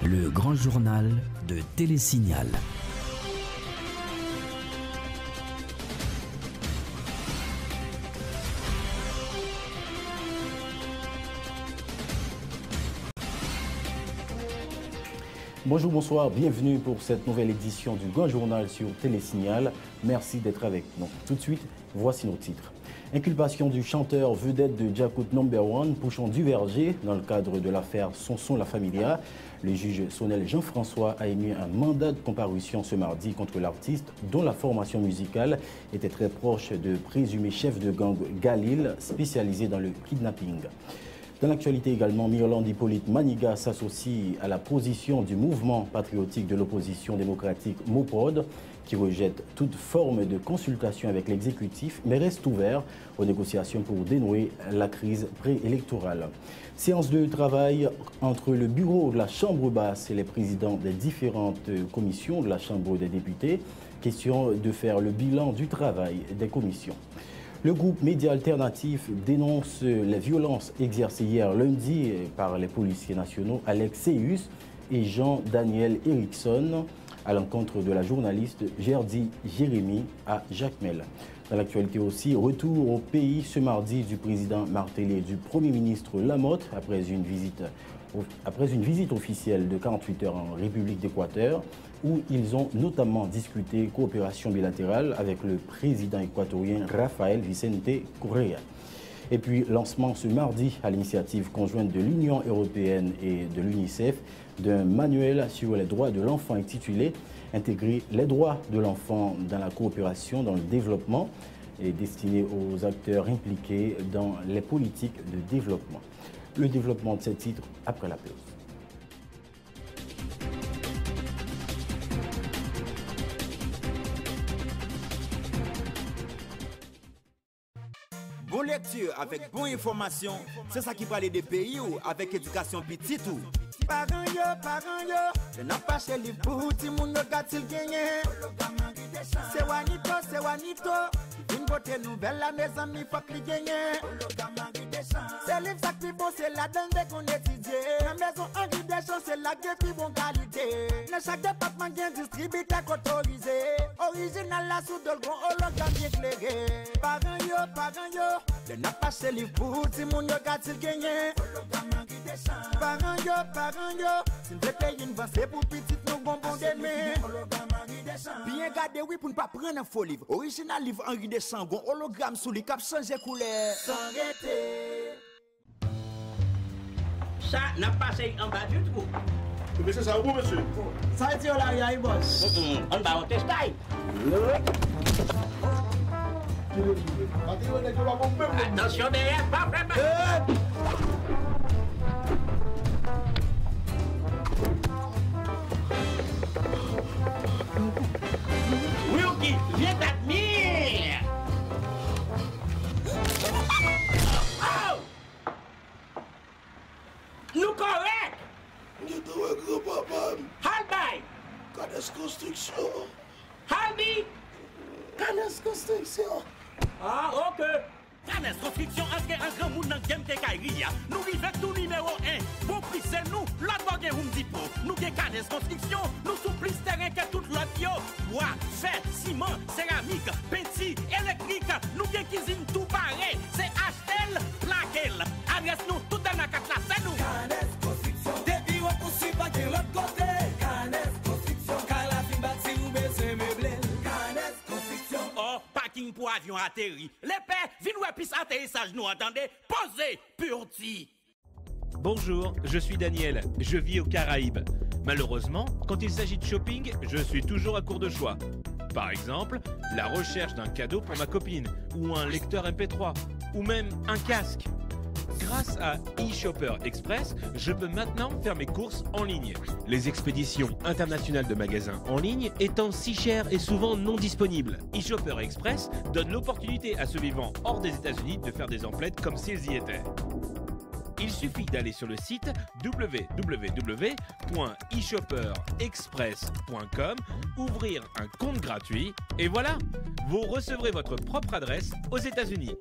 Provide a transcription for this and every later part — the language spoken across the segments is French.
Le grand journal de Télésignal. Bonjour, bonsoir, bienvenue pour cette nouvelle édition du Grand Journal sur Télésignal. Merci d'être avec nous. Tout de suite, voici nos titres. Inculpation du chanteur vedette de Djakout No. 1, Pouchon Duverger, dans le cadre de l'affaire Sonson La Familia. Le juge Sonel Jean-François a émis un mandat de comparution ce mardi contre l'artiste dont la formation musicale était très proche de présumé chef de gang Galil, spécialisé dans le kidnapping. Dans l'actualité également, Mirland Hippolyte Maniga s'associe à la position du mouvement patriotique de l'opposition démocratique MOPOD, qui rejette toute forme de consultation avec l'exécutif, mais reste ouvert aux négociations pour dénouer la crise préélectorale. Séance de travail entre le bureau de la Chambre basse et les présidents des différentes commissions de la Chambre des députés. Question de faire le bilan du travail des commissions. Le groupe Média Alternatif dénonce les violences exercées hier lundi par les policiers nationaux Alex Seyus et Jean-Daniel Erickson à l'encontre de la journaliste Gerdy Jérémy à Jacmel. Dans l'actualité aussi, retour au pays ce mardi du président Martelly et du Premier ministre Lamotte après une visite officielle de 48 heures en République d'Équateur, où ils ont notamment discuté coopération bilatérale avec le président équatorien Rafael Vicente Correa. Et puis, lancement ce mardi à l'initiative conjointe de l'Union européenne et de l'UNICEF d'un manuel sur les droits de l'enfant intitulé « Intégrer les droits de l'enfant dans la coopération dans le développement » et destiné aux acteurs impliqués dans les politiques de développement. Le développement de ces titres après la pause. Bonne lecture avec bonne information, c'est ça qui parle des pays ou avec éducation petite ou. Parents yo, je n'ai pas chez les bouts, mon yo gâtil gagné. C'est Wanito, une beauté nouvelle, la mes amis, faut que gagné. C'est livre ça qui bon, c'est la donne qu'on étudie. La maison Henri Deschamps, c'est la gueule qui bon qualité. Dans chaque département, il y a un distributeur autorisé. Original la sous de gros hologramme éclairé. Parents yo, je n'ai pas chez les bouts, mon yo gâtil gagné. Parents yo, si vous payez une vente, c'est pour petite nous bonbons d'aimer. Bien gardé, oui, pour ne pas prendre un faux livre. Original livre Henri Deschamps, gon hologramme sous les cap changer couleur. Sans arrêter. Ça n'a pas passé en bas du tout. Mais c'est ça, vous, monsieur. Ça a été là, il y a une bosse. On va au test. Attention derrière, pas vraiment. Wilkie, viens t'admire. Oh! Nous correct. Nous devons grand-papa. Halbay. Canes Construction. Halbi. Canes Construction. Ah, ok. Canes Construction, entre un grand monde dans le game de Kairia. Nous vivons tout numéro 1. Bon prix, c'est nous. L'autre bagage, vous me dites pas. Nous avons Canes Construction. Nous sommes plus terrain que toute l'autre. Bois, fer, ciment, céramique, peinture, électrique. Nous avons cuisine tout pareil. C'est HL, Plaquel. Adresse nous tout dans la carte là, c'est nous. Canes Construction. Depuis on poursuit pas de l'autre côté. Canes Construction. Car la fin bâtie ou baisser meublé. Canes Construction. Oh, parking pour avion atterri. Les pères, viens nous épice atterrissage, nous entendez? Posez, purti. Bonjour, je suis Daniel, je vis aux Caraïbes. Malheureusement, quand il s'agit de shopping, je suis toujours à court de choix. Par exemple, la recherche d'un cadeau pour ma copine, ou un lecteur MP3, ou même un casque. Grâce à eShopper Express, je peux maintenant faire mes courses en ligne. Les expéditions internationales de magasins en ligne étant si chères et souvent non disponibles, eShopper Express donne l'opportunité à ceux vivant hors des États-Unis de faire des emplettes comme s'ils y étaient. Il suffit d'aller sur le site www.eshopperexpress.com, ouvrir un compte gratuit et voilà, vous recevrez votre propre adresse aux États-Unis.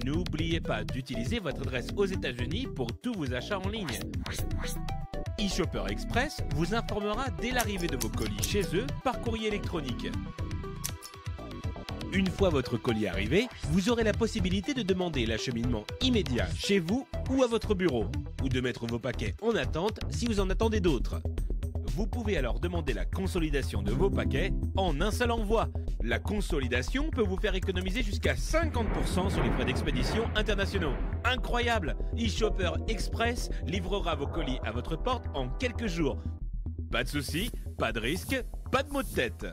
N'oubliez pas d'utiliser votre adresse aux États-Unis pour tous vos achats en ligne. eShopper Express vous informera dès l'arrivée de vos colis chez eux par courrier électronique. Une fois votre colis arrivé, vous aurez la possibilité de demander l'acheminement immédiat chez vous ou à votre bureau, ou de mettre vos paquets en attente si vous en attendez d'autres. Vous pouvez alors demander la consolidation de vos paquets en un seul envoi. La consolidation peut vous faire économiser jusqu'à 50% sur les frais d'expédition internationaux. Incroyable! eShopper Express livrera vos colis à votre porte en quelques jours. Pas de soucis, pas de risque, pas de maux de tête.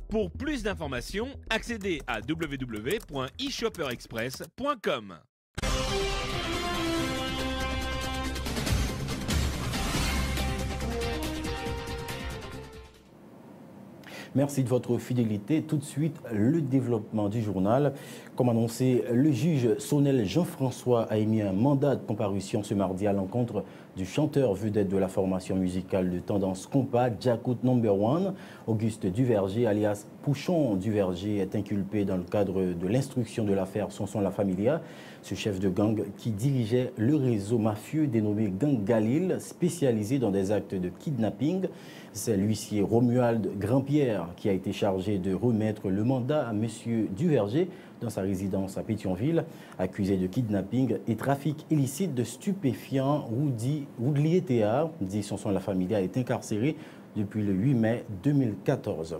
Pour plus d'informations, accédez à www.eshopperexpress.com. Merci de votre fidélité. Tout de suite, le développement du journal. Comme annoncé, le juge Sonel Jean-François a émis un mandat de comparution ce mardi à l'encontre du chanteur vedette de la formation musicale de tendance compas, Djakout No.1. Auguste Duverger, alias Pouchon Duverger, est inculpé dans le cadre de l'instruction de l'affaire Sonson La Familia. Ce chef de gang qui dirigeait le réseau mafieux dénommé Gang Galil, spécialisé dans des actes de kidnapping. C'est l'huissier Romuald Grandpierre qui a été chargé de remettre le mandat à M. Duverger dans sa résidence à Pétionville, accusé de kidnapping et trafic illicite de stupéfiants. Woodley Théard, dit Sonson La Familia, est incarcéré depuis le 8 mai 2014.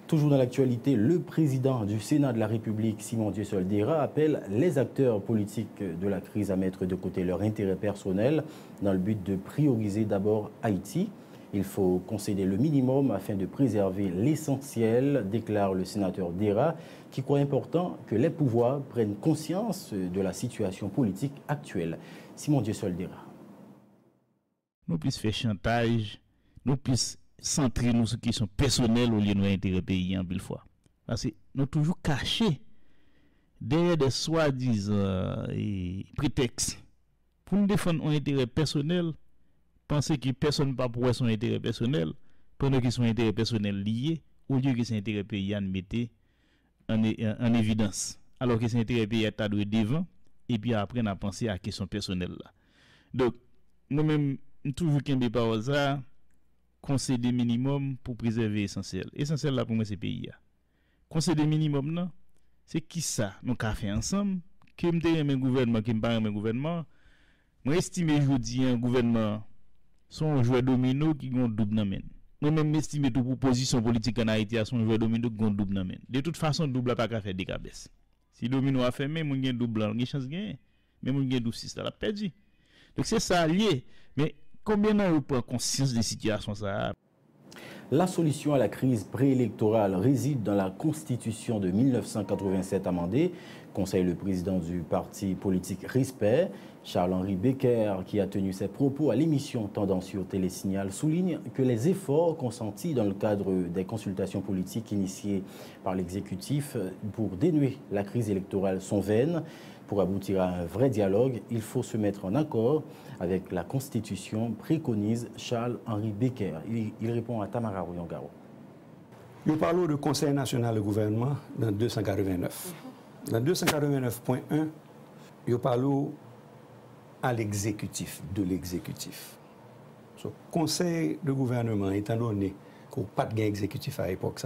Toujours dans l'actualité, le président du Sénat de la République, Simon Dieusoldera, appelle les acteurs politiques de la crise à mettre de côté leur intérêt personnel dans le but de prioriser d'abord Haïti. Il faut concéder le minimum afin de préserver l'essentiel, déclare le sénateur Dera, qui croit important que les pouvoirs prennent conscience de la situation politique actuelle. Simon Dieusoldera. Nous puissions faire chantage, nous puissions centrer nos questions personnelles au lieu de nos intérêts pays en mille fois. Parce que nous toujours cachés derrière des soi-disant prétextes pour nous défendre un intérêt personnel. Penser que personne ne peut pas son intérêt personnel, pendant que son intérêt personnel lié, au lieu que son intérêt paysan mette en évidence. Alors que son intérêt paysan est doué devant, et puis après, on a pensé à la question personnelle là. Donc, nous-mêmes, toujours qu'on pas ça, concéder minimum pour préserver l'essentiel. L'essentiel là pour moi, c'est pays. Concéder minimum, non, c'est qui ça, nous avons fait ensemble, qui me dit un gouvernement, qui me parle un gouvernement, moi, estime aujourd'hui un gouvernement. Son joueur domino qui ont double nan men. Moi-même estime toute proposition politique en Haïti à son joueur domino qui ont double nan men. De toute façon, double n'a pas qu'à faire des cabesses. Si domino a fermé, mon gen double, on a chance gagner. Mais mon gen double 6 là, perdu. Donc c'est ça lié. Mais combien d'années prend conscience des situations ça? La solution à la crise préélectorale réside dans la Constitution de 1987 amendée, conseille le président du parti politique Respect. Charles-Henri Becker, qui a tenu ses propos à l'émission Tendance sur Télésignal, souligne que les efforts consentis dans le cadre des consultations politiques initiées par l'exécutif pour dénouer la crise électorale sont vaines. Pour aboutir à un vrai dialogue, il faut se mettre en accord avec la Constitution, préconise Charles-Henri Becker. Il répond à Tamara Royongaro. Nous parlons du Conseil national de gouvernement dans 289. Dans 289.1, nous parlons à l'exécutif, de l'exécutif. Le Conseil de gouvernement, étant donné qu'il n'y a pas de gain exécutif à l'époque,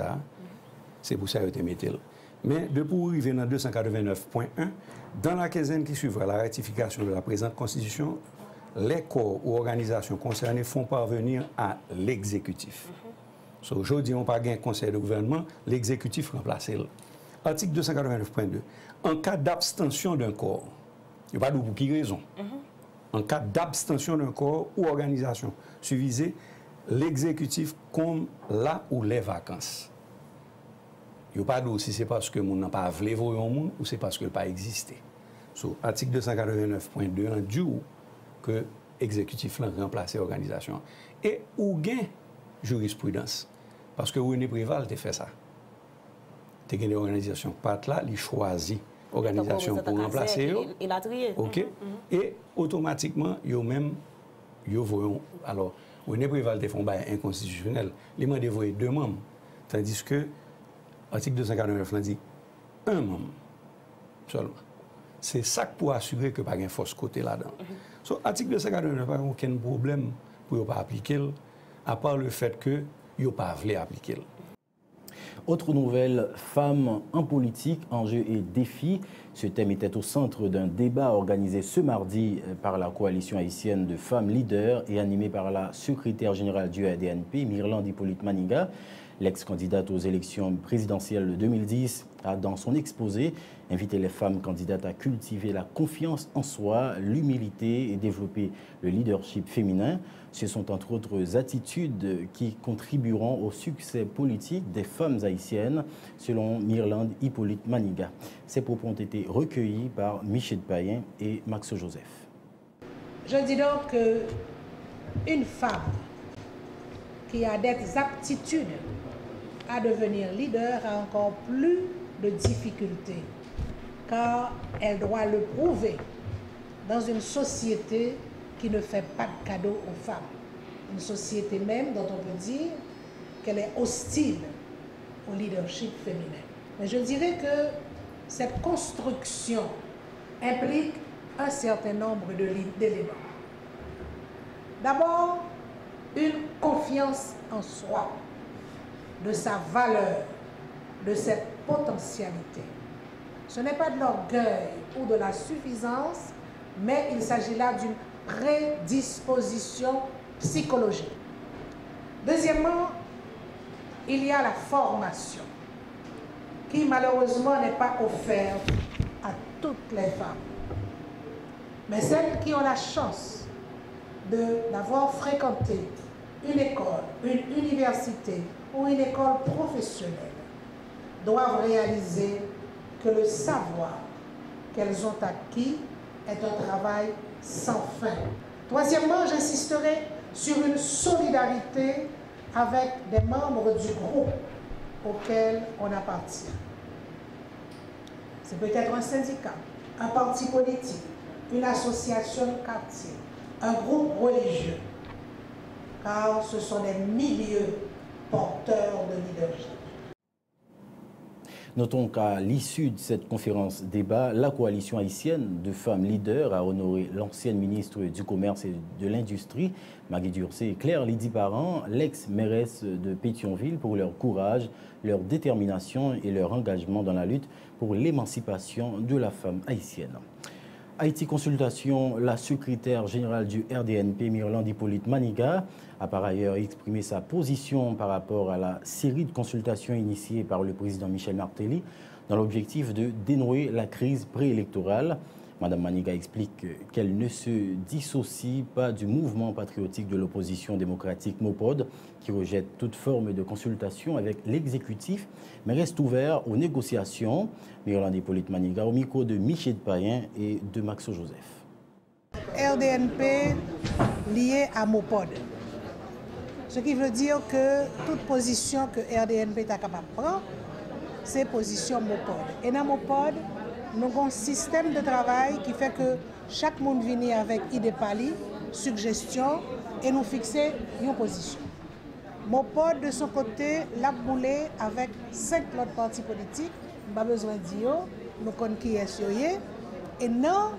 c'est pour ça que vous mettez là. Mais depuis arriver dans 289.1, dans la quinzaine qui suivra la ratification de la présente Constitution, les corps ou organisations concernées font parvenir à l'exécutif. Aujourd'hui, on n'a pas un conseil de gouvernement, l'exécutif remplace. Article 289.2. En cas d'abstention d'un corps, il n'y a pas de pour qui raison. En cas d'abstention d'un corps ou organisation, suffisez l'exécutif comme là où les vacances. Il n'y a pas de si c'est parce que moun n'a pas voulu voir un monde ou c'est parce que n'a pas existé. Article 289.2 en dit que l'exécutif l'a remplacé l'organisation. Et où gain jurisprudence. Parce que René Préval a fait ça. Il y a une organisation pas là, il choisit l'organisation pour remplacer. Il a trié. OK. Et automatiquement, alors, René Préval a fait un bail inconstitutionnel. Il m'a dévoyé 2 membres. Tandis que l'article 249 dit 1 membre seulement. C'est ça pour assurer que pas de force côté là-dedans. L'article 249 n'a pas aucun problème pour ne pas appliquer, à part le fait que ils pas voulu appliquer. Autre nouvelle, femmes en politique, enjeux et défis. Ce thème était au centre d'un débat organisé ce mardi par la coalition haïtienne de femmes leaders et animé par la secrétaire générale du RDNP, Myrlande Hippolyte Maniga. L'ex-candidate aux élections présidentielles de 2010 a, dans son exposé, invité les femmes candidates à cultiver la confiance en soi, l'humilité et développer le leadership féminin. Ce sont entre autres attitudes qui contribueront au succès politique des femmes haïtiennes, selon Myrlande Hippolyte Maniga. Ces propos ont été recueillis par Michel Payen et Max Joseph. Je dis donc qu'une femme qui a des aptitudes à devenir leader a encore plus de difficultés, car elle doit le prouver dans une société qui ne fait pas de cadeaux aux femmes. Une société même dont on peut dire qu'elle est hostile au leadership féminin. Mais je dirais que cette construction implique un certain nombre d'éléments. D'abord, une confiance en soi, de sa valeur, de cette potentialité. Ce n'est pas de l'orgueil ou de la suffisance, mais il s'agit là d'une prédisposition psychologique. Deuxièmement, il y a la formation, qui malheureusement n'est pas offerte à toutes les femmes. Mais celles qui ont la chance d'avoir fréquenté une école, une université ou une école professionnelle doivent réaliser que le savoir qu'elles ont acquis est un travail sans fin. Troisièmement, j'insisterai sur une solidarité avec des membres du groupe auquel on appartient. C'est peut-être un syndicat, un parti politique, une association de quartier, un groupe religieux, car ce sont des milieux porteurs de leadership. Notons qu'à l'issue de cette conférence débat, la coalition haïtienne de femmes leaders a honoré l'ancienne ministre du Commerce et de l'Industrie, Maggie Durcé, et Claire Lydie Parent, l'ex-mairesse de Pétionville, pour leur courage, leur détermination et leur engagement dans la lutte pour l'émancipation de la femme haïtienne. Haïti Consultation, la secrétaire générale du RDNP, Myrlande Hippolyte Maniga, a par ailleurs exprimé sa position par rapport à la série de consultations initiées par le président Michel Martelly dans l'objectif de dénouer la crise préélectorale. Madame Maniga explique qu'elle ne se dissocie pas du mouvement patriotique de l'opposition démocratique MOPOD, qui rejette toute forme de consultation avec l'exécutif, mais reste ouvert aux négociations. Myrlande Hippolyte Maniga au micro de Michel Payen et de Max Joseph. RDNP lié à MOPOD. Ce qui veut dire que toute position que RDNP est capable de prendre, c'est position MOPOD. Et dans MOPOD, nous avons un système de travail qui fait que chaque monde vient avec idée pali, suggestion, et nous fixer une position. MOPOD, de son côté, l'a boulé avec 5 autres partis politiques, pas besoin de dire, nous connaissons qui est sur eux, et dans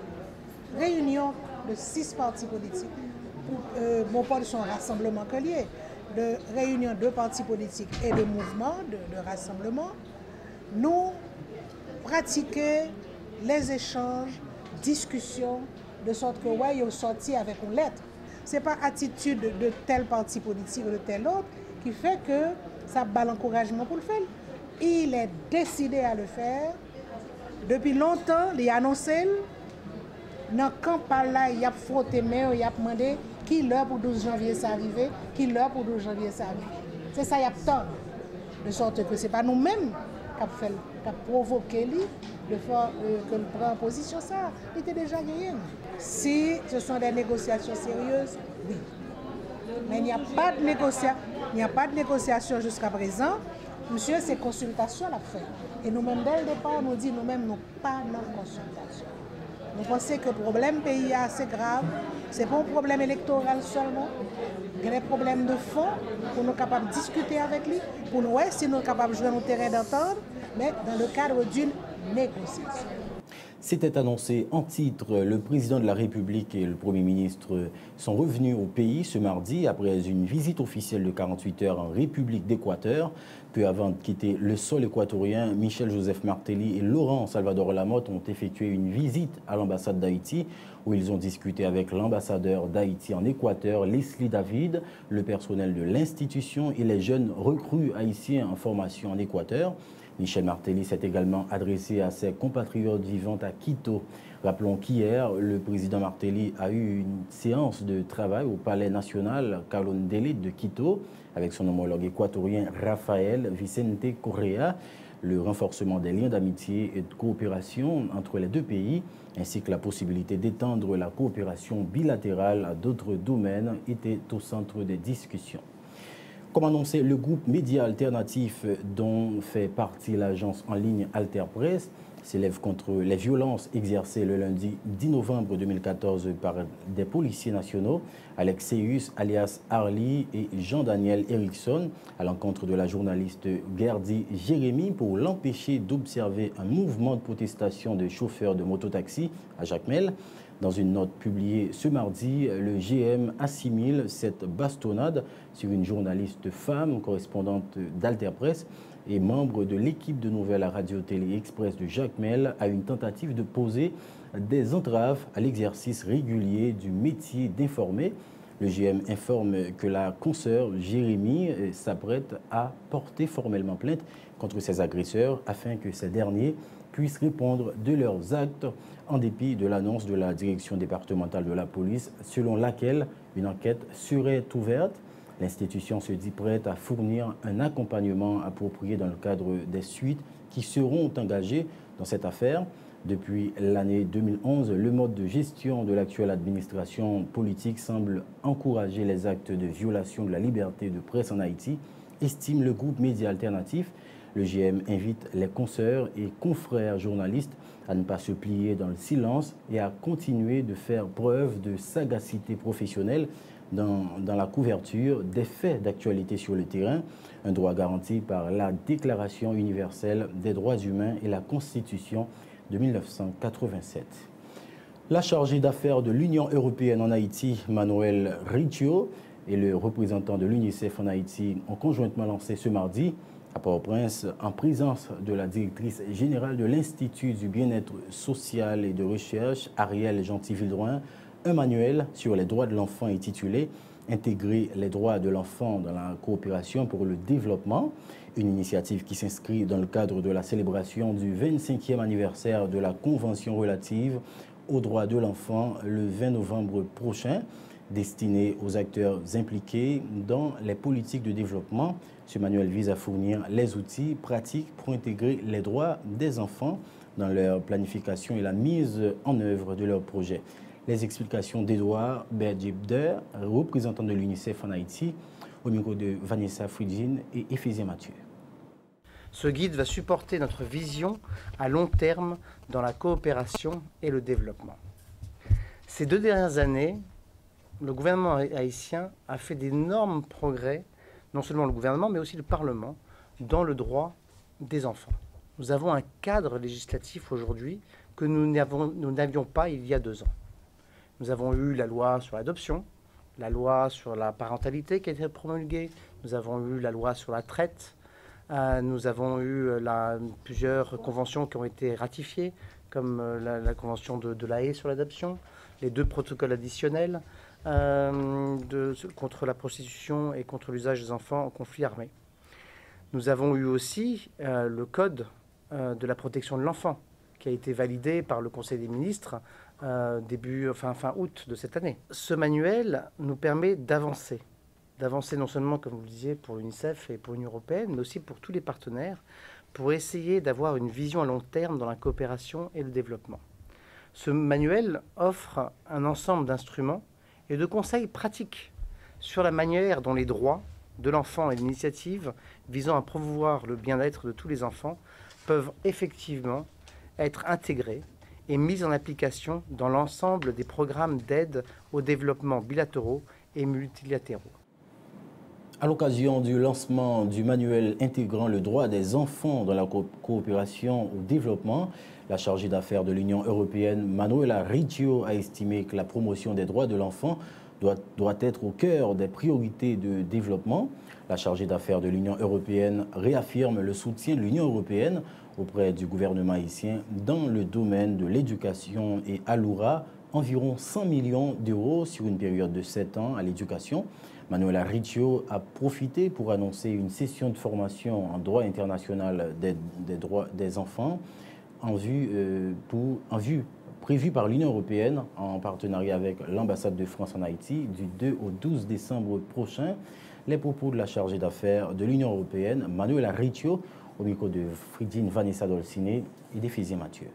réunion de 6 partis politiques, MOPOD sont rassemblement que lié, de réunion de partis politiques et de mouvements, de rassemblement, nous pratiquons les échanges, discussions, de sorte que ouais, ils ont sorti avec une lettre. Ce n'est pas attitude de tel parti politique ou de tel autre qui fait que ça bat l'encouragement pour le faire. Il est décidé à le faire. Depuis longtemps, il a annoncé. Dans la campagne, il a frotté main, il a demandé qui l'heure pour 12 janvier ça arrive, qui l'heure pour 12 janvier ça arrive. C'est ça, il y a tant. De sorte que ce n'est pas nous-mêmes qui avons provoqué lui de faire que le prend en position. Ça, il était déjà gagné. Si ce sont des négociations sérieuses, oui. Mais il n'y a pas de négociation jusqu'à présent. Monsieur, c'est consultation à la fin. Et nous-mêmes, dès le départ, nous disons nous-mêmes, nous pas dans consultation. Nous pensons que le problème pays est assez grave. Ce n'est pas un problème électoral seulement. Il y a des problèmes de fond pour nous capables de discuter avec lui, pour nous, si nous sommes capables de jouer nos terrains d'entendre, mais dans le cadre d'une négociation. C'était annoncé en titre. Le président de la République et le Premier ministre sont revenus au pays ce mardi après une visite officielle de 48 heures en République d'Équateur. Peu avant de quitter le sol équatorien, Michel-Joseph Martelly et Laurent Salvador Lamotte ont effectué une visite à l'ambassade d'Haïti où ils ont discuté avec l'ambassadeur d'Haïti en Équateur, Leslie David, le personnel de l'institution et les jeunes recrues haïtiens en formation en Équateur. Michel Martelly s'est également adressé à ses compatriotes vivant à Quito. Rappelons qu'hier, le président Martelly a eu une séance de travail au Palais national Carondelet de Quito avec son homologue équatorien Rafael Vicente Correa. Le renforcement des liens d'amitié et de coopération entre les deux pays, ainsi que la possibilité d'étendre la coopération bilatérale à d'autres domaines, étaient au centre des discussions. Comme annoncé, le groupe Média Alternatif, dont fait partie l'agence en ligne Alter Press, s'élève contre les violences exercées le lundi 10 novembre 2014 par des policiers nationaux, Alexeus alias Harley et Jean-Daniel Erickson, à l'encontre de la journaliste Gerdy Jérémy pour l'empêcher d'observer un mouvement de protestation de chauffeurs de mototaxi à Jacmel. Dans une note publiée ce mardi, le GM assimile cette bastonnade sur une journaliste femme, correspondante d'Alter Press et membre de l'équipe de nouvelles à Radio-Télé Express de Jacmel, à une tentative de poser des entraves à l'exercice régulier du métier d'informer. Le GM informe que la consoeur Jérémy s'apprête à porter formellement plainte contre ses agresseurs afin que ces derniers puissent répondre de leurs actes en dépit de l'annonce de la direction départementale de la police selon laquelle une enquête serait ouverte. L'institution se dit prête à fournir un accompagnement approprié dans le cadre des suites qui seront engagées dans cette affaire. Depuis l'année 2011, le mode de gestion de l'actuelle administration politique semble encourager les actes de violation de la liberté de presse en Haïti, estime le groupe Média Alternatif. Le GM invite les consoeurs et confrères journalistes à ne pas se plier dans le silence et à continuer de faire preuve de sagacité professionnelle dans la couverture des faits d'actualité sur le terrain, un droit garanti par la Déclaration universelle des droits humains et la Constitution de 1987. La chargée d'affaires de l'Union européenne en Haïti, Manuel Riccio, et le représentant de l'UNICEF en Haïti ont conjointement lancé ce mardi, à Port-au-Prince, en présence de la directrice générale de l'Institut du bien-être social et de recherche, Ariel Gentil-Vildroin, un manuel sur les droits de l'enfant intitulé « Intégrer les droits de l'enfant dans la coopération pour le développement », une initiative qui s'inscrit dans le cadre de la célébration du 25e anniversaire de la Convention relative aux droits de l'enfant le 20 novembre prochain, destinée aux acteurs impliqués dans les politiques de développement. Ce manuel vise à fournir les outils pratiques pour intégrer les droits des enfants dans leur planification et la mise en œuvre de leurs projets. Les explications d'Edouard Bergibder, représentant de l'UNICEF en Haïti, au micro de Vanessa Fridjin et Ephésien Mathieu. Ce guide va supporter notre vision à long terme dans la coopération et le développement. Ces 2 dernières années, le gouvernement haïtien a fait d'énormes progrès, non seulement le gouvernement, mais aussi le Parlement, dans le droit des enfants. Nous avons un cadre législatif aujourd'hui que nous n'avions pas il y a 2 ans. Nous avons eu la loi sur l'adoption, la loi sur la parentalité qui a été promulguée, nous avons eu la loi sur la traite, nous avons eu plusieurs conventions qui ont été ratifiées, comme la convention de La Haye sur l'adoption, les 2 protocoles additionnels contre la prostitution et contre l'usage des enfants en conflit armé. Nous avons eu aussi le code de la protection de l'enfant qui a été validé par le Conseil des ministres fin août de cette année. Ce manuel nous permet d'avancer non seulement, comme vous le disiez, pour l'UNICEF et pour l'Union européenne, mais aussi pour tous les partenaires, pour essayer d'avoir une vision à long terme dans la coopération et le développement. Ce manuel offre un ensemble d'instruments et de conseils pratiques sur la manière dont les droits de l'enfant et l'initiative visant à promouvoir le bien-être de tous les enfants peuvent effectivement être intégrés et mis en application dans l'ensemble des programmes d'aide au développement bilatéraux et multilatéraux. À l'occasion du lancement du manuel intégrant le droit des enfants dans la coopération au développement, la chargée d'affaires de l'Union européenne, Manuela Riccio, a estimé que la promotion des droits de l'enfant doit être au cœur des priorités de développement. La chargée d'affaires de l'Union européenne réaffirme le soutien de l'Union européenne auprès du gouvernement haïtien dans le domaine de l'éducation et allouera environ 100 millions d'euros sur une période de 7 ans à l'éducation. Manuela Riccio a profité pour annoncer une session de formation en droit international des droits des enfants prévue par l'Union européenne en partenariat avec l'ambassade de France en Haïti du 2 au 12 décembre prochain. Les propos de la chargée d'affaires de l'Union européenne, Manuela Riccio, au micro de Fridine Vanessa Dolcine et d'Ephésien Mathieu.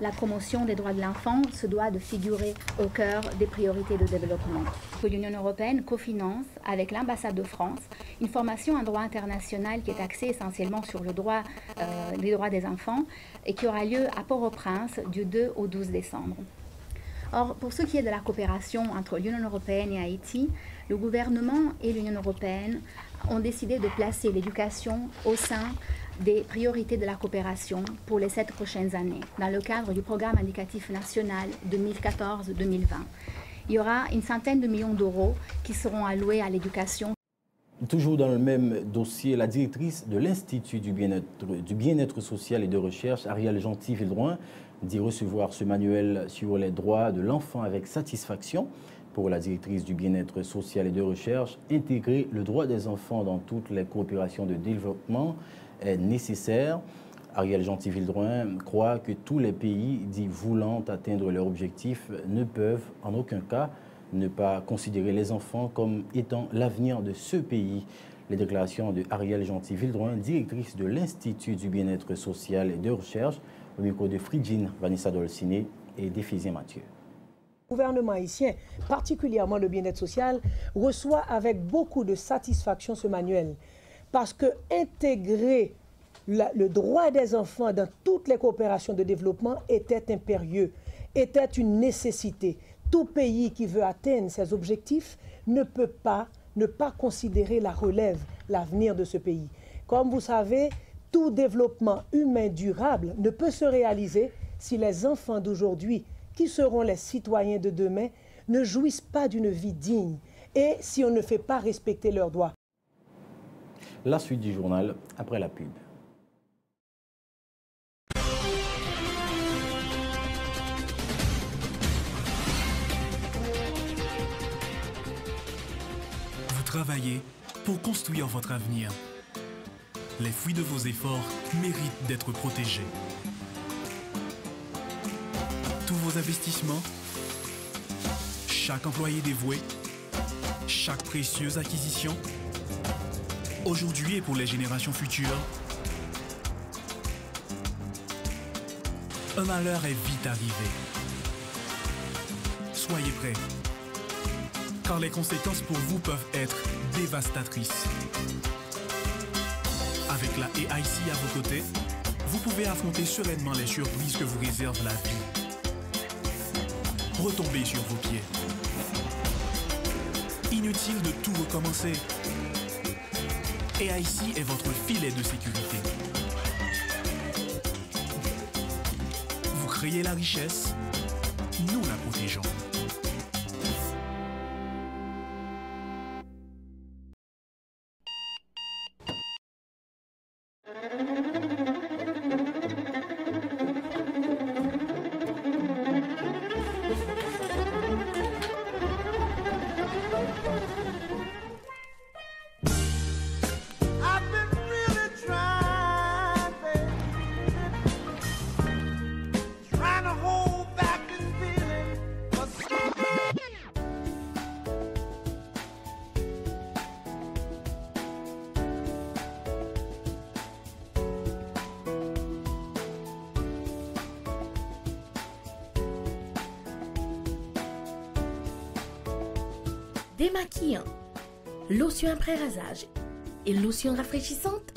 La promotion des droits de l'enfant se doit de figurer au cœur des priorités de développement. L'Union européenne cofinance avec l'ambassade de France une formation en droit international qui est axée essentiellement sur les droits des enfants et qui aura lieu à Port-au-Prince du 2 au 12 décembre. Or, pour ce qui est de la coopération entre l'Union européenne et Haïti, le gouvernement et l'Union européenne ont décidé de placer l'éducation au sein des priorités de la coopération pour les 7 prochaines années, dans le cadre du programme indicatif national 2014-2020. Il y aura une centaine de millions d'euros qui seront alloués à l'éducation. Toujours dans le même dossier, la directrice de l'Institut du bien-être social et de recherche, Ariel Gentil-Vildroin, dit recevoir ce manuel sur les droits de l'enfant avec satisfaction. Pour la directrice du bien-être social et de recherche, intégrer le droit des enfants dans toutes les coopérations de développement est nécessaire. Ariel Gentil-Vildroin croit que tous les pays dits voulant atteindre leur objectif ne peuvent en aucun cas ne pas considérer les enfants comme étant l'avenir de ce pays. Les déclarations de Ariel Gentil-Vildroin, directrice de l'Institut du bien-être social et de recherche, au micro de Fridine Vanessa Dolcine et d'Ephésien Mathieu. Le gouvernement haïtien, particulièrement le bien-être social, reçoit avec beaucoup de satisfaction ce manuel. Parce que intégrer le droit des enfants dans toutes les coopérations de développement était impérieux, était une nécessité. Tout pays qui veut atteindre ses objectifs ne peut pas ne pas considérer la relève, l'avenir de ce pays. Comme vous savez, tout développement humain durable ne peut se réaliser si les enfants d'aujourd'hui, qui seront les citoyens de demain, ne jouissent pas d'une vie digne et si on ne fait pas respecter leurs droits. La suite du journal après la pub. Vous travaillez pour construire votre avenir. Les fruits de vos efforts méritent d'être protégés. Tous vos investissements, chaque employé dévoué, chaque précieuse acquisition, aujourd'hui et pour les générations futures, un malheur est vite arrivé. Soyez prêts, car les conséquences pour vous peuvent être dévastatrices. Avec la AIC à vos côtés, vous pouvez affronter sereinement les surprises que vous réserve la vie. Retombez sur vos pieds. Inutile de tout recommencer. AIC est votre filet de sécurité. Vous créez la richesse, nous la protégeons. Démaquillant, lotion après rasage et lotion rafraîchissante.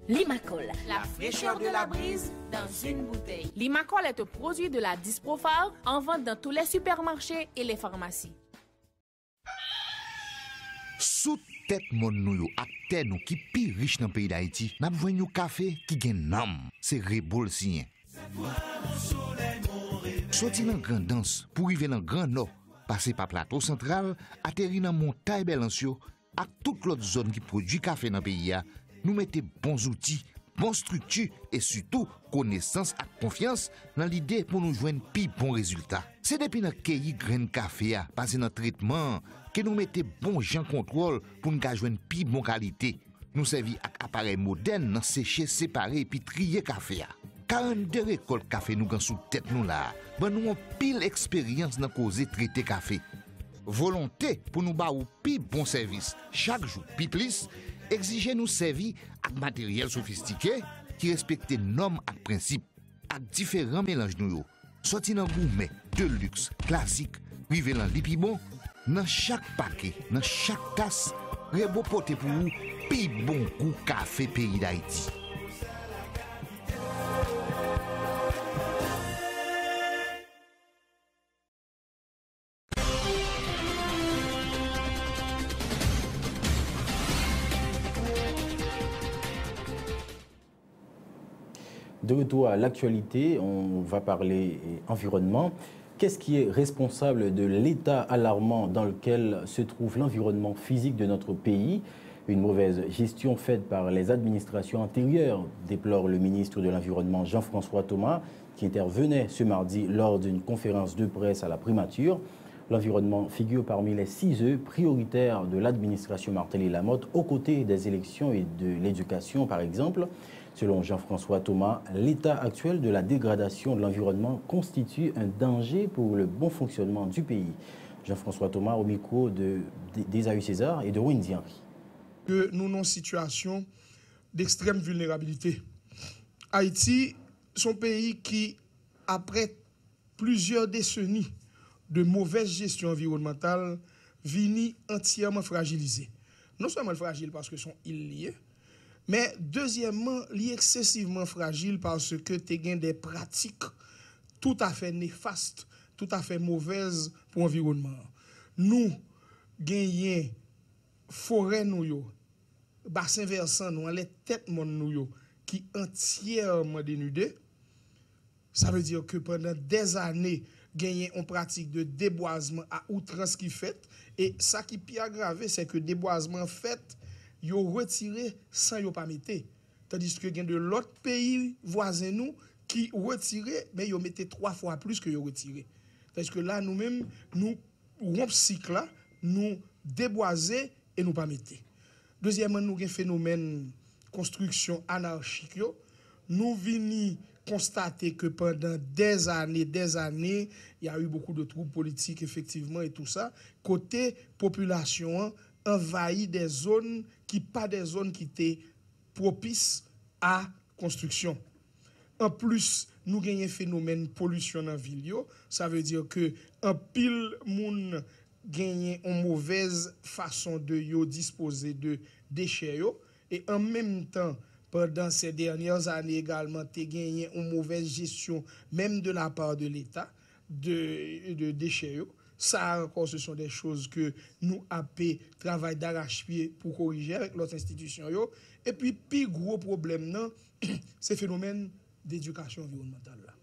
Limacol. La fraîcheur de la brise dans une bouteille. Limacol est un produit de la Disprofar en vente dans tous les supermarchés et les pharmacies. Sous tête mon nou yo ak terre nou qui pi riche dans pays d'Haïti, n'a besoin de café qui gen nam, c'est Rebol sien. Sorti dans grand danse pour arriver dans grand nord, passer par plateau central, atterrir dans montagne Belancio, ak toute l'autre zone qui produit café dans pays a, nous mettons bons outils, bonne structure et surtout connaissance et confiance dans l'idée pour nous joindre pi bon résultat. C'est depuis notre cueilli grain café à passer dans traitement que nous mettons bon gens contrôle pour nous joindre pi bon qualité. Nous servons avec appareil moderne dans sécher, séparer et puis trier café à. 42 récoltes café nous gan sous tête nous là. Ben nous avons pile expérience dans causer traiter café. Volonté pour nous ba ou pi bon service chaque jour pi plus. Exiger nous servir avec matériel sophistiqué qui respecte normes et principes, avec différents mélanges nous. Sorti dans gourmet, de luxe, classique, rivé dans l'épibon, dans chaque paquet, dans chaque tasse, Rebo pote pour vous, pi bon goût café pays d'Haïti. De retour à l'actualité, on va parler environnement. Qu'est-ce qui est responsable de l'état alarmant dans lequel se trouve l'environnement physique de notre pays? Une mauvaise gestion faite par les administrations antérieures, déplore le ministre de l'Environnement Jean-François Thomas, qui intervenait ce mardi lors d'une conférence de presse à la primature. L'environnement figure parmi les 6 œufs prioritaires de l'administration Martelly-Lamotte, aux côtés des élections et de l'éducation, par exemple. Selon Jean-François Thomas, l'état actuel de la dégradation de l'environnement constitue un danger pour le bon fonctionnement du pays. Jean-François Thomas au micro d'Esaü César et de Wendy Henry. Que nous avons une situation d'extrême vulnérabilité. Haïti, son pays qui, après plusieurs décennies de mauvaise gestion environnementale, vini entièrement fragilisé. Non seulement fragile parce que sont liés, mais deuxièmement, il est excessivement fragile parce que tu as des pratiques tout à fait néfastes, tout à fait mauvaises pour l'environnement. Nous gagnons forêt nous, bassin versant nous, les têtes nous qui entièrement dénudées. Ça veut dire que pendant des années, gagner une pratique de déboisement à outrance qui fait. Et ça qui est plus aggravé, c'est que déboisement fait, yo retiré sans yo pas mettre. Tandis que de l'autre pays voisin nous qui retiré mais yo mettait 3 fois plus que yo retiré. Tandis que là nous-mêmes nous rompre cycle là, nous déboiser et nous pas mettre. Deuxièmement, nous un phénomène construction anarchique yo. Nous vini constater que pendant des années, il y a eu beaucoup de troubles politiques effectivement et tout ça. Côté population envahit des zones qui pas des zones qui étaient propices à construction. En plus, nous gagnons un phénomène pollution dans ville. Ça veut dire que un pile moun gagne une mauvaise façon de disposer de déchets et en même temps pendant ces dernières années également tu gagné une mauvaise gestion même de la part de l'État de déchets. Ça encore, ce sont des choses que nous avons travail d'arrache-pied pour corriger avec l'autre institution. Et puis, plus gros problème, c'est le phénomène d'éducation environnementale.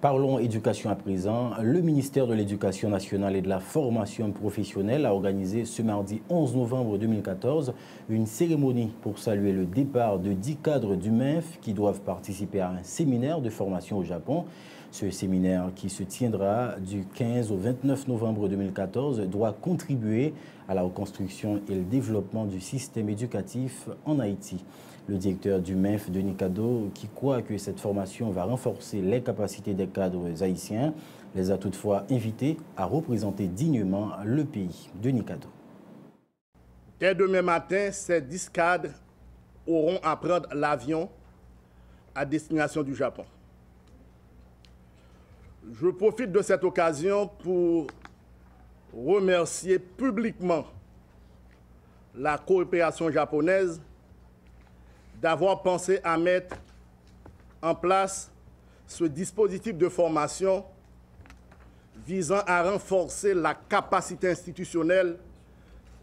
Parlons éducation à présent. Le ministère de l'Éducation nationale et de la formation professionnelle a organisé ce mardi 11 novembre 2014 une cérémonie pour saluer le départ de 10 cadres du MENF qui doivent participer à un séminaire de formation au Japon. Ce séminaire qui se tiendra du 15 au 29 novembre 2014 doit contribuer à la reconstruction et le développement du système éducatif en Haïti. Le directeur du MENF, Denis Kado, qui croit que cette formation va renforcer les capacités des cadres haïtiens, les a toutefois invités à représenter dignement le pays. Denis Kado. Dès demain matin, ces 10 cadres auront à prendre l'avion à destination du Japon. Je profite de cette occasion pour remercier publiquement la coopération japonaise d'avoir pensé à mettre en place ce dispositif de formation visant à renforcer la capacité institutionnelle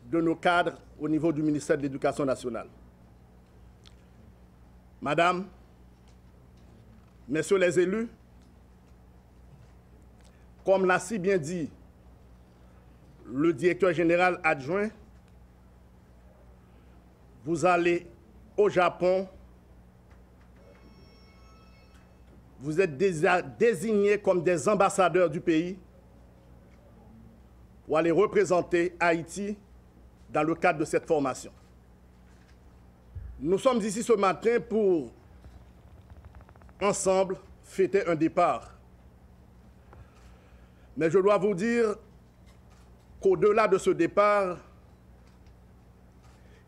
de nos cadres au niveau du ministère de l'Éducation nationale. Madame, Messieurs les élus, comme l'a si bien dit le directeur général adjoint, vous allez au Japon, vous êtes désignés comme des ambassadeurs du pays pour aller représenter Haïti dans le cadre de cette formation. Nous sommes ici ce matin pour, ensemble, fêter un départ. Mais je dois vous dire qu'au-delà de ce départ,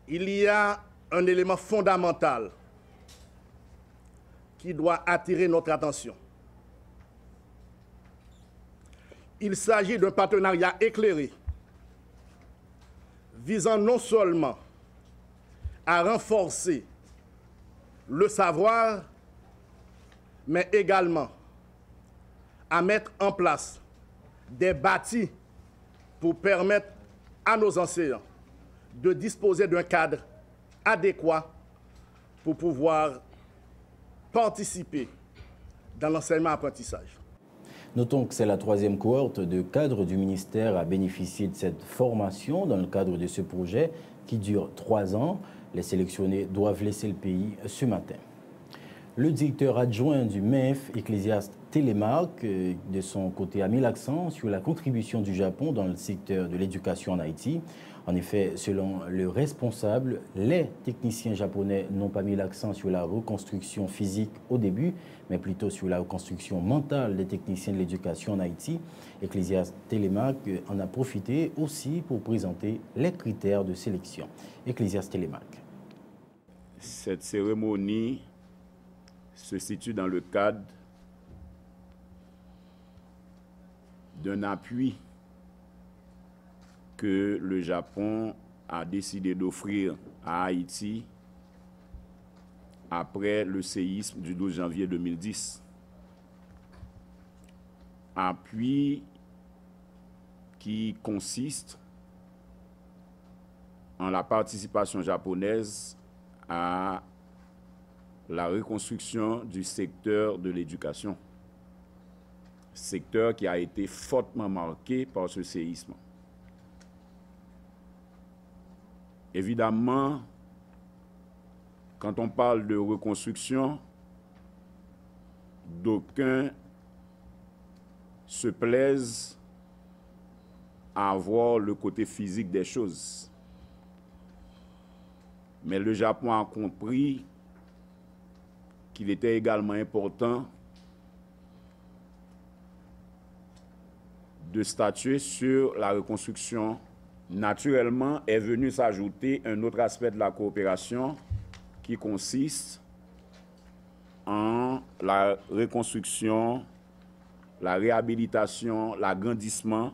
il y a un élément fondamental qui doit attirer notre attention. Il s'agit d'un partenariat éclairé visant non seulement à renforcer le savoir, mais également à mettre en place des bâtis pour permettre à nos enseignants de disposer d'un cadre adéquat pour pouvoir participer dans l'enseignement-apprentissage. Notons que c'est la troisième cohorte de cadres du ministère à bénéficier de cette formation dans le cadre de ce projet qui dure 3 ans. Les sélectionnés doivent laisser le pays ce matin. Le directeur adjoint du MEF, Ecclésiaste Télémark, de son côté, a mis l'accent sur la contribution du Japon dans le secteur de l'éducation en Haïti. En effet, selon le responsable, les techniciens japonais n'ont pas mis l'accent sur la reconstruction physique au début, mais plutôt sur la reconstruction mentale des techniciens de l'éducation en Haïti. Ecclésiaste Télémark en a profité aussi pour présenter les critères de sélection. Ecclésiaste Télémark. Cette cérémonie se situe dans le cadre d'un appui que le Japon a décidé d'offrir à Haïti après le séisme du 12 janvier 2010. Appui qui consiste en la participation japonaise à la reconstruction du secteur de l'éducation, secteur qui a été fortement marqué par ce séisme. Évidemment, quand on parle de reconstruction, d'aucuns se plaisent à voir le côté physique des choses. Mais le Japon a compris qu'il était également important de statuer sur la reconstruction. Naturellement, est venu s'ajouter un autre aspect de la coopération qui consiste en la reconstruction, la réhabilitation, l'agrandissement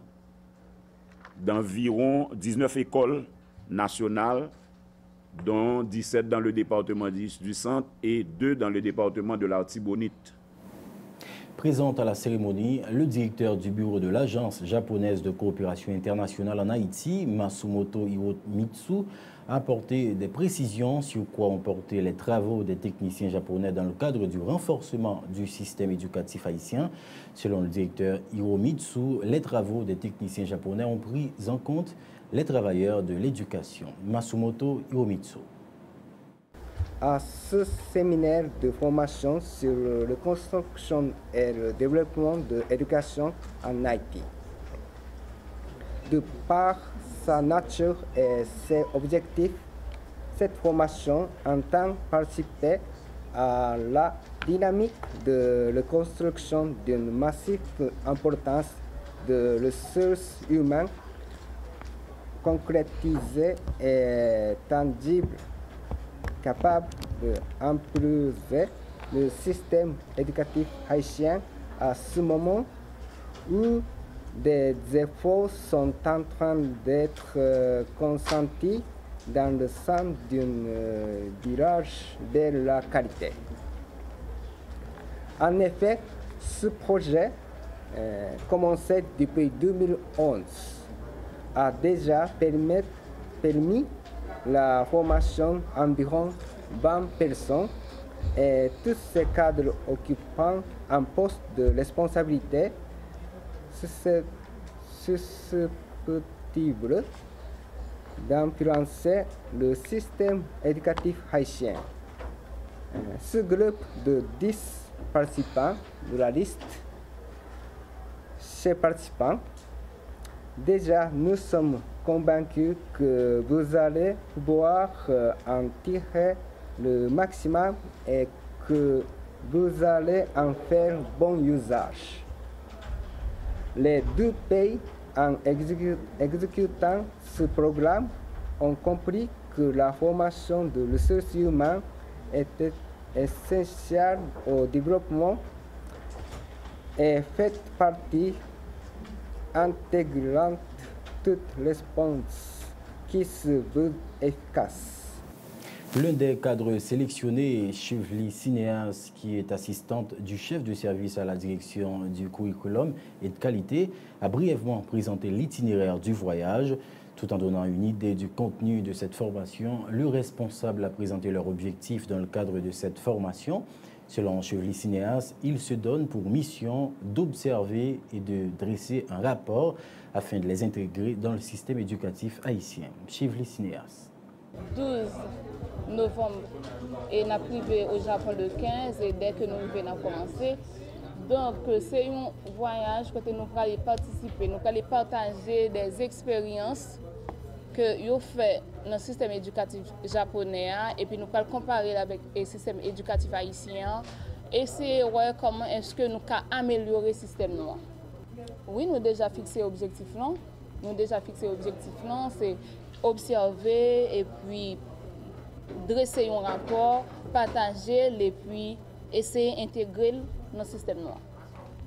d'environ 19 écoles nationales, dont 17 dans le département du Centre et 2 dans le département de l'Artibonite. Présente à la cérémonie, le directeur du bureau de l'Agence japonaise de coopération internationale en Haïti, Masumoto Hiromitsu, a apporté des précisions sur quoi ont porté les travaux des techniciens japonais dans le cadre du renforcement du système éducatif haïtien. Selon le directeur Hiromitsu, les travaux des techniciens japonais ont pris en compte les travailleurs de l'éducation. Masumoto Hiromitsu. À ce séminaire de formation sur la construction et le développement de l'éducation en Haïti. De par sa nature et ses objectifs, cette formation entend participer à la dynamique de la construction d'une massive importance de ressources humaines concrétisées et tangibles, capable d'imposer le système éducatif haïtien à ce moment où des efforts sont en train d'être consentis dans le sens d'un virage vers la qualité. En effet, ce projet, commencé depuis 2011, a déjà permis permis la formation d'environ 20 personnes et tous ces cadres occupant un poste de responsabilité susceptible d'influencer le système éducatif haïtien. Ce groupe de 10 participants de la liste, ces participants, déjà nous sommes convaincus que vous allez pouvoir en tirer le maximum et que vous allez en faire bon usage. Les deux pays, en exécutant ce programme, ont compris que la formation de ressources humaines était essentielle au développement et fait partie intégrante de toute réponse qui se veut efficace. L'un des cadres sélectionnés, Chevli Cinéas, qui est assistante du chef de service à la direction du curriculum et de qualité, a brièvement présenté l'itinéraire du voyage. Tout en donnant une idée du contenu de cette formation, le responsable a présenté leurs objectifs dans le cadre de cette formation. Selon Chevli Cinéas, il se donne pour mission d'observer et de dresser un rapport afin de les intégrer dans le système éducatif haïtien. Chevli Cinéas. 12 novembre et nous sommes arrivés au Japon le 15 et dès que nous venons commencer. Donc c'est un voyage que nous allons participer, nous allons partager des expériences que nous fait dans le système éducatif japonais et puis nous allons comparer avec le système éducatif haïtien et essayer de voir comment est-ce que nous pouvons améliorer le système noir. Oui, nous avons déjà fixé l'objectif là. C'est observer et puis dresser un rapport, partager et puis essayer d'intégrer dans le système noir.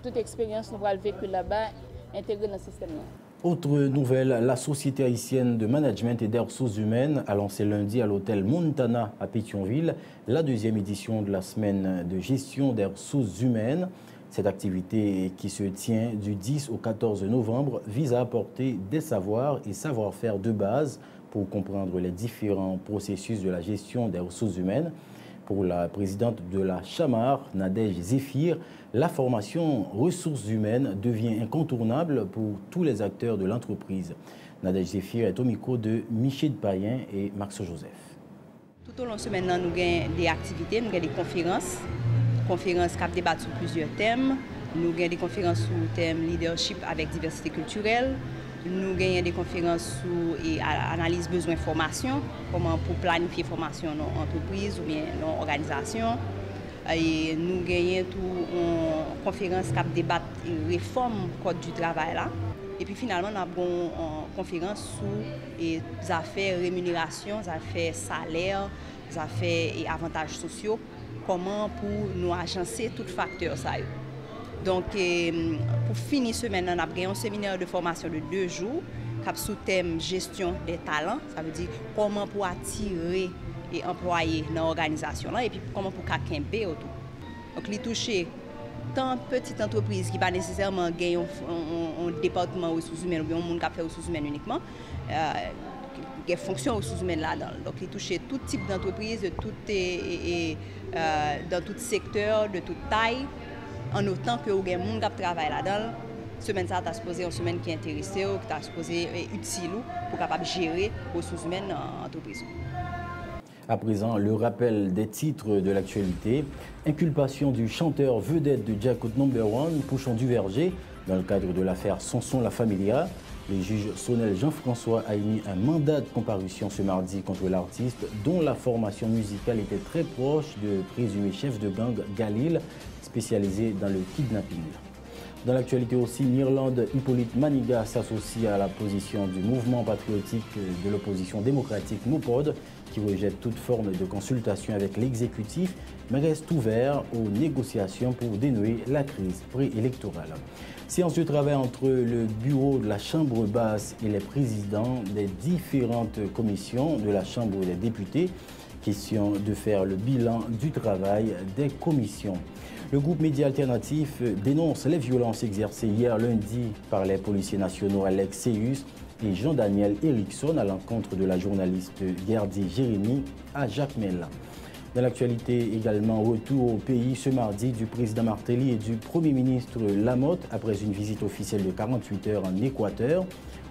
Toute expérience nous va le vécu là-bas, intégrer dans le système noir. Autre nouvelle, la Société haïtienne de management et des ressources humaines a lancé lundi à l'hôtel Montana à Pétionville la deuxième édition de la semaine de gestion des ressources humaines. Cette activité qui se tient du 10 au 14 novembre vise à apporter des savoirs et savoir-faire de base pour comprendre les différents processus de la gestion des ressources humaines. Pour la présidente de la Chamar, Nadège Zéphir, la formation ressources humaines devient incontournable pour tous les acteurs de l'entreprise. Nadège Zéphir est au micro de Michel Payen et Max Joseph. Tout au long de la semaine, nous avons des activités, nous avons des conférences qui débattent sur plusieurs thèmes. Nous avons des conférences sur le thème leadership avec diversité culturelle. Nous gagnons des conférences sur analyse besoin de formation, comment pour planifier formation dans l'entreprise ou bien dans l'organisation. Et nous gagnons une conférence qui débat réforme du code du travail là. Et puis finalement, nous avons une conférence sur les affaires rémunération, les affaires salaire, les affaires et avantages sociaux, comment pour nous agencer tous les facteurs ça. Donc, pour finir semaine, nous avons un séminaire de formation de 2 jours qui a sous thème gestion des talents. Ça veut dire comment pour attirer et employer dans l'organisation et puis comment pour qu'un autour. Donc, il touche tant de petites entreprises qui ne pas nécessairement gagner un département ressources humaines ou bien un monde qui fait ressources humaines uniquement. Qui fonction ressources humaines là-dedans. Donc, il touche tout type d'entreprise, dans tout secteur, de toute taille. En autant que vous avez des gens qui travaillent là-dedans, semaine ça tu as supposé une semaine qui est intéressée ou qui as supposé utile pour capable gérer les ressources humaines dans l'entreprise. À présent, le rappel des titres de l'actualité. Inculpation du chanteur vedette de Djakout No. 1, Pouchon du Verger, dans le cadre de l'affaire Sanson La Familia. Le juge Sonel Jean-François a émis un mandat de comparution ce mardi contre l'artiste, dont la formation musicale était très proche de présumé chef de gang Galil, spécialisé dans le kidnapping. Dans l'actualité aussi, l'Irlande, Hippolyte Maniga s'associe à la position du mouvement patriotique de l'opposition démocratique MOPOD, qui rejette toute forme de consultation avec l'exécutif, mais reste ouvert aux négociations pour dénouer la crise préélectorale. Séance de travail entre le bureau de la Chambre basse et les présidents des différentes commissions de la Chambre des députés. Question de faire le bilan du travail des commissions. Le groupe Média Alternatif dénonce les violences exercées hier lundi par les policiers nationaux Alex Seyus et Jean-Daniel Erickson à l'encontre de la journaliste Gerdy Jérémy à Jacmel. Dans l'actualité également, retour au pays ce mardi du président Martelly et du Premier ministre Lamotte après une visite officielle de 48 heures en Équateur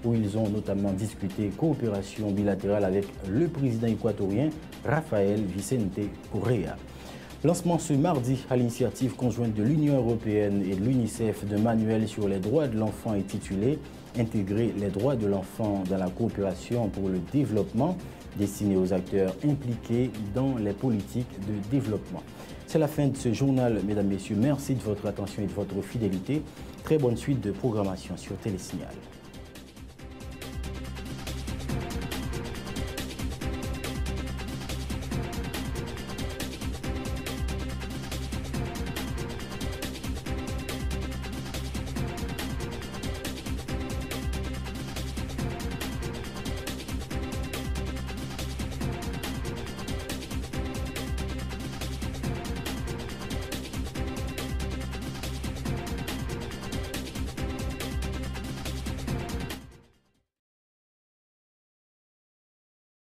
où ils ont notamment discuté coopération bilatérale avec le président équatorien Rafael Vicente Correa. Lancement ce mardi à l'initiative conjointe de l'Union européenne et de l'UNICEF d'un manuel sur les droits de l'enfant intitulé « Intégrer les droits de l'enfant dans la coopération pour le développement » destiné aux acteurs impliqués dans les politiques de développement. C'est la fin de ce journal, mesdames, messieurs. Merci de votre attention et de votre fidélité. Très bonne suite de programmation sur Télésignal.